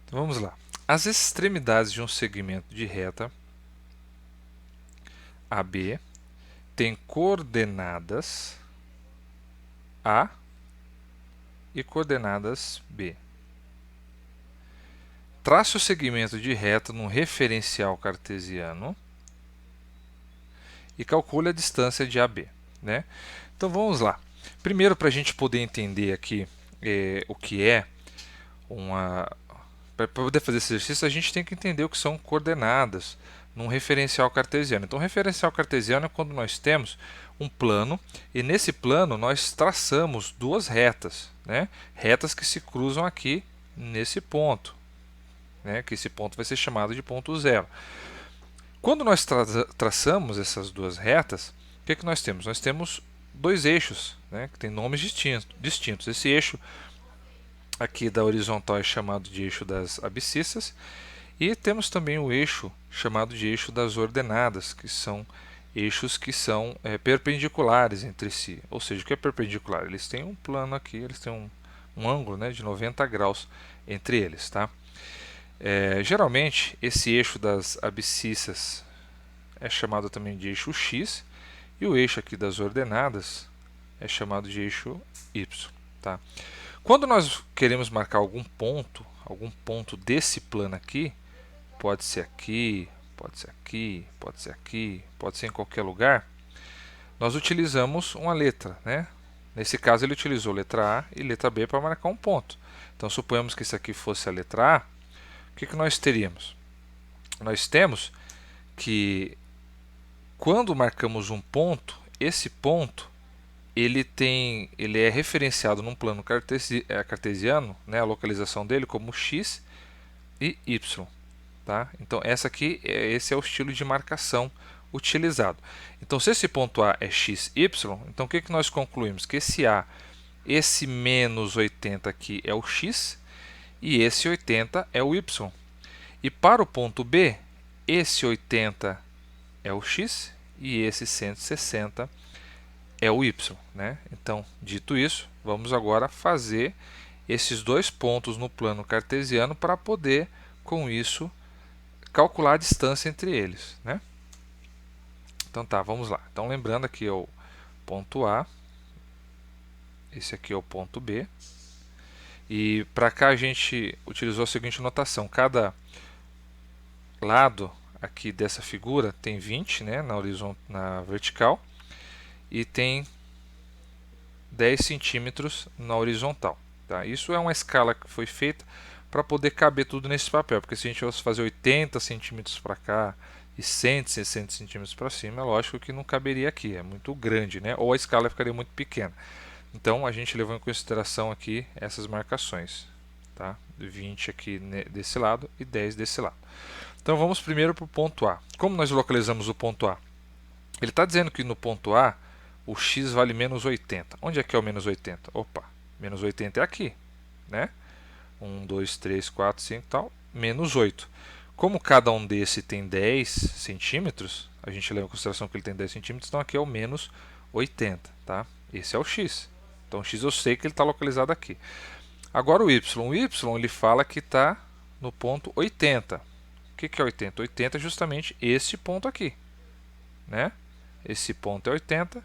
Então, vamos lá. As extremidades de um segmento de reta AB têm coordenadas A e coordenadas B. Trace o segmento de reta num referencial cartesiano e calcule a distância de AB. Né? Então vamos lá. Primeiro, para a gente poder entender aqui o que é uma. Para poder fazer esse exercício, a gente tem que entender o que são coordenadas num referencial cartesiano. Então, referencial cartesiano é quando nós temos um plano e nesse plano nós traçamos duas retas, né? Retas que se cruzam aqui nesse ponto, né? Que esse ponto vai ser chamado de ponto zero. Quando nós traçamos essas duas retas, o que nós temos? Nós temos dois eixos, né? Que têm nomes distintos. Esse eixo aqui da horizontal é chamado de eixo das abscissas e temos também o eixo chamado de eixo das ordenadas, que são eixos que são perpendiculares entre si. Ou seja, o que é perpendicular? Eles têm um plano aqui, eles têm um ângulo, né, de 90 graus entre eles. Tá? Geralmente, esse eixo das abscissas é chamado também de eixo X e o eixo aqui das ordenadas é chamado de eixo Y. Tá? Quando nós queremos marcar algum ponto desse plano aqui, pode ser aqui, pode ser aqui, pode ser aqui, pode ser em qualquer lugar, nós utilizamos uma letra, né? Nesse caso ele utilizou letra A e letra B para marcar um ponto. Então suponhamos que isso aqui fosse a letra A, o que nós teríamos? Nós temos que quando marcamos um ponto, esse ponto ele é referenciado num plano cartesiano, né, a localização dele como x e y. Tá? Então esse é o estilo de marcação utilizado. Então se esse ponto A é x, y, então o que nós concluímos? Que esse menos 80 aqui é o x e esse 80 é o y. E para o ponto B, esse 80 é o x e esse 160 é o y. Né? Então, dito isso, vamos agora fazer esses dois pontos no plano cartesiano para poder, com isso, calcular a distância entre eles. Né? Então tá, vamos lá. Então lembrando aqui é o ponto A, esse aqui é o ponto B. E para cá a gente utilizou a seguinte notação: cada lado aqui dessa figura tem 20, né, na vertical, e tem 10 centímetros na horizontal. Tá? Isso é uma escala que foi feita para poder caber tudo nesse papel, porque se a gente fosse fazer 80 centímetros para cá e 160 centímetros para cima, é lógico que não caberia aqui, é muito grande, né? Ou a escala ficaria muito pequena. Então a gente levou em consideração aqui essas marcações, tá? 20 aqui desse lado e 10 desse lado. Então vamos primeiro para o ponto A. Como nós localizamos o ponto A? Ele está dizendo que no ponto A o x vale menos 80. Onde é que é o menos 80? Opa, menos 80 é aqui, né? 1, 2, 3, 4, 5 tal, menos 8. Como cada um desse tem 10 centímetros, a gente leva em consideração que ele tem 10 centímetros, então aqui é o menos 80. Tá? Esse é o x. Então o x eu sei que ele está localizado aqui. Agora o y. O y ele fala que está no ponto 80. O que é 80? 80 é justamente esse ponto aqui. Né? Esse ponto é 80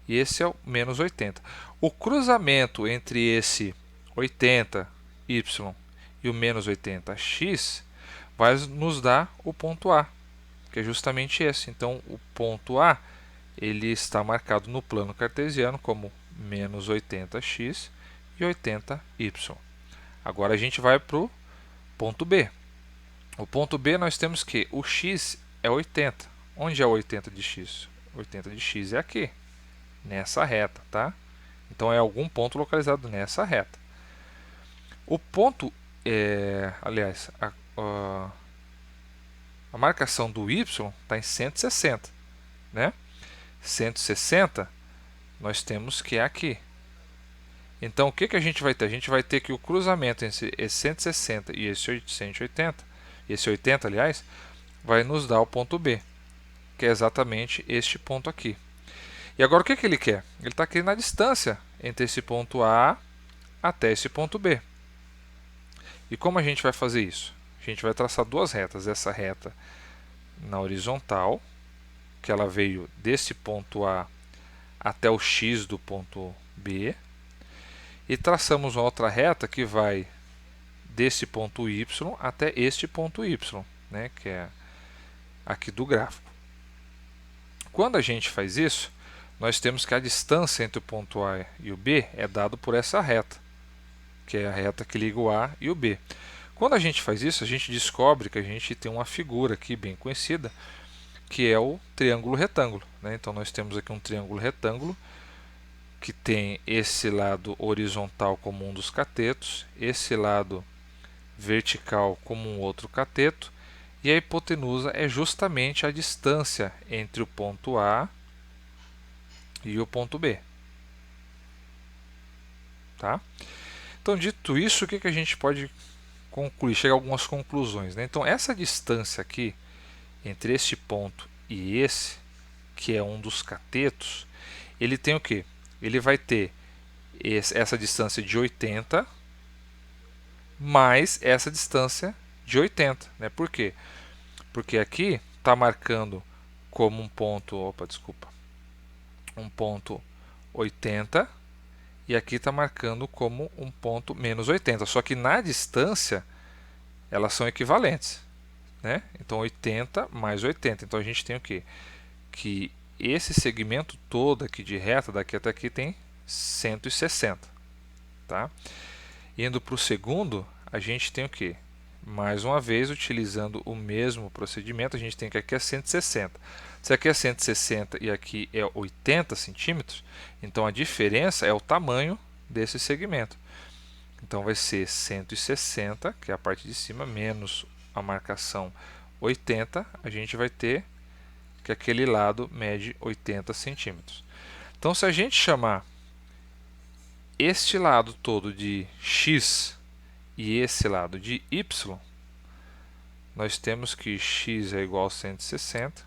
e esse é o menos 80. O cruzamento entre esse 80y e o menos 80x vai nos dar o ponto A, que é justamente esse. Então o ponto A ele está marcado no plano cartesiano como menos 80x e 80y. Agora a gente vai para o ponto B. O ponto B nós temos que o x é 80. Onde é o 80 de x? 80 de x é aqui, nessa reta. Tá? Então é algum ponto localizado nessa reta. O ponto, aliás, a marcação do y está em 160. Né? 160 nós temos que é aqui. Então o que a gente vai ter? A gente vai ter que o cruzamento entre esse 160 e esse 180, esse 80 aliás, vai nos dar o ponto B, que é exatamente este ponto aqui. E agora o que ele quer? Ele está querendo a distância entre esse ponto A até esse ponto B. E como a gente vai fazer isso? A gente vai traçar duas retas. Essa reta na horizontal, que ela veio desse ponto A até o x do ponto B. E traçamos uma outra reta que vai desse ponto Y até este ponto Y, né, que é aqui do gráfico. Quando a gente faz isso, nós temos que a distância entre o ponto A e o B é dado por essa reta, que é a reta que liga o A e o B. Quando a gente faz isso, a gente descobre que a gente tem uma figura aqui bem conhecida, que é o triângulo retângulo, né? Então nós temos aqui um triângulo retângulo que tem esse lado horizontal como um dos catetos, esse lado vertical como um outro cateto, e a hipotenusa é justamente a distância entre o ponto A e o ponto B. Tá? Então, dito isso, o que a gente pode concluir? Chegar a algumas conclusões. Né? Então, essa distância aqui, entre este ponto e esse, que é um dos catetos, ele tem o quê? Ele vai ter essa distância de 80 mais essa distância de 80. Né? Por quê? Porque aqui está marcando como um ponto, um ponto 80, e aqui está marcando como um ponto menos 80. Só que na distância elas são equivalentes, né? Então 80 mais 80. Então a gente tem o quê? Que esse segmento todo aqui de reta, daqui até aqui, tem 160. Tá? Indo para o segundo, a gente tem o quê? Mais uma vez, utilizando o mesmo procedimento, a gente tem que aqui é 160. Se aqui é 160 e aqui é 80 centímetros, então a diferença é o tamanho desse segmento. Então vai ser 160, que é a parte de cima, menos a marcação 80, a gente vai ter que aquele lado mede 80 centímetros. Então, se a gente chamar este lado todo de x e esse lado de y, nós temos que x é igual a 160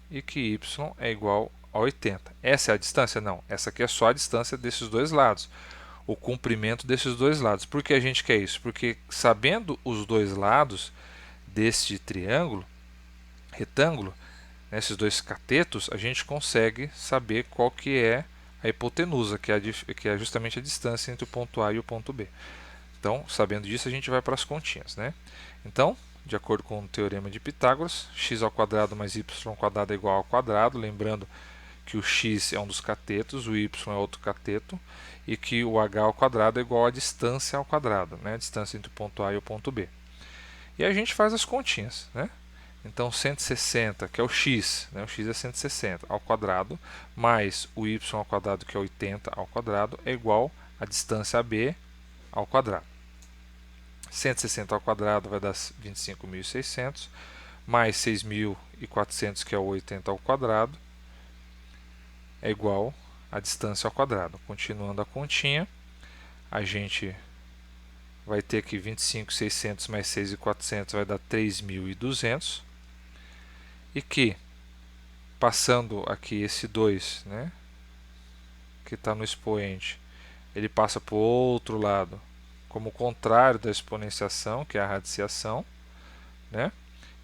e que y é igual a 80. Essa é a distância? Não, essa aqui é só a distância desses dois lados, o comprimento desses dois lados. Por que a gente quer isso? Porque sabendo os dois lados deste triângulo, retângulo, nesses dois catetos, a gente consegue saber qual que é a hipotenusa, que é justamente a distância entre o ponto A e o ponto B. Então, sabendo disso, a gente vai para as continhas, né? Então, de acordo com o teorema de Pitágoras, x² mais y² é igual ao quadrado, lembrando que o x é um dos catetos, o y é outro cateto, e que o h² é igual à distância ao quadrado, né? A distância entre o ponto A e o ponto B. E a gente faz as continhas, né? Então, 160, que é o x, né? O x é 160 ao quadrado, mais o y², que é 80 ao quadrado, é igual à distância AB ao quadrado. 160 ao quadrado vai dar 25.600, mais 6.400, que é o 80 ao quadrado, é igual à distância ao quadrado. Continuando a continha, a gente vai ter que 25.600 mais 6.400 vai dar 3.200, e que, passando aqui esse 2, né, que está no expoente, ele passa para o outro lado, como o contrário da exponenciação, que é a radiciação, né?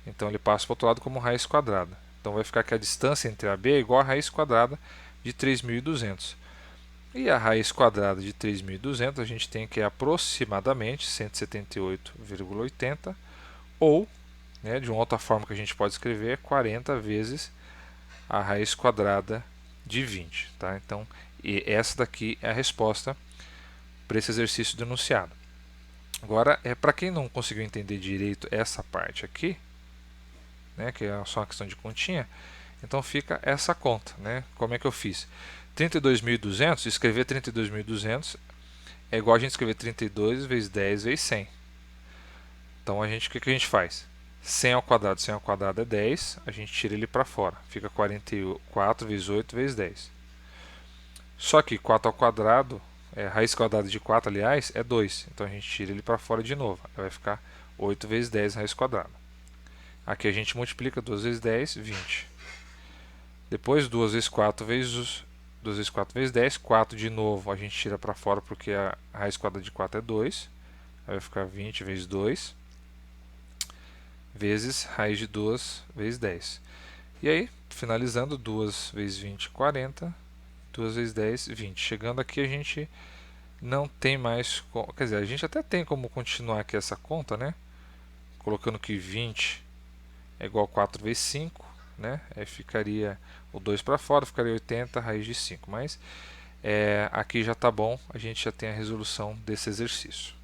Então ele passa para o outro lado como raiz quadrada. Então vai ficar que a distância entre AB é igual a raiz quadrada de 3.200. E a raiz quadrada de 3.200 a gente tem que é aproximadamente 178,80, ou, né, de uma outra forma que a gente pode escrever, é 40 vezes a raiz quadrada de 20. Tá? Então, essa daqui é a resposta para esse exercício do enunciado. Agora, para quem não conseguiu entender direito essa parte aqui, né, que é só uma questão de continha, então fica essa conta. Né? Como é que eu fiz? 32.200, escrever 32.200 é igual a gente escrever 32 vezes 10 vezes 100. Então, o que a gente faz? 100 ao quadrado é 10, a gente tira ele para fora. Fica 44 vezes 8 vezes 10. Só que 4 ao quadrado, raiz quadrada de 4, aliás, é 2. Então a gente tira ele para fora de novo. Vai ficar 8 vezes 10 raiz quadrada. Aqui a gente multiplica 2 vezes 10, 20. Depois 2 vezes 4 vezes 10, 4 de novo a gente tira para fora porque a raiz quadrada de 4 é 2. Aí vai ficar 20 vezes 2, vezes raiz de 2 vezes 10. E aí, finalizando, 2 vezes 20, 40, 2 vezes 10, 20. Chegando aqui, a gente não tem mais... Quer dizer, a gente até tem como continuar aqui essa conta, né? Colocando que 20 é igual a 4 vezes 5, né? Aí ficaria o 2 para fora, ficaria 80 raiz de 5. Mas aqui já está bom, a gente já tem a resolução desse exercício.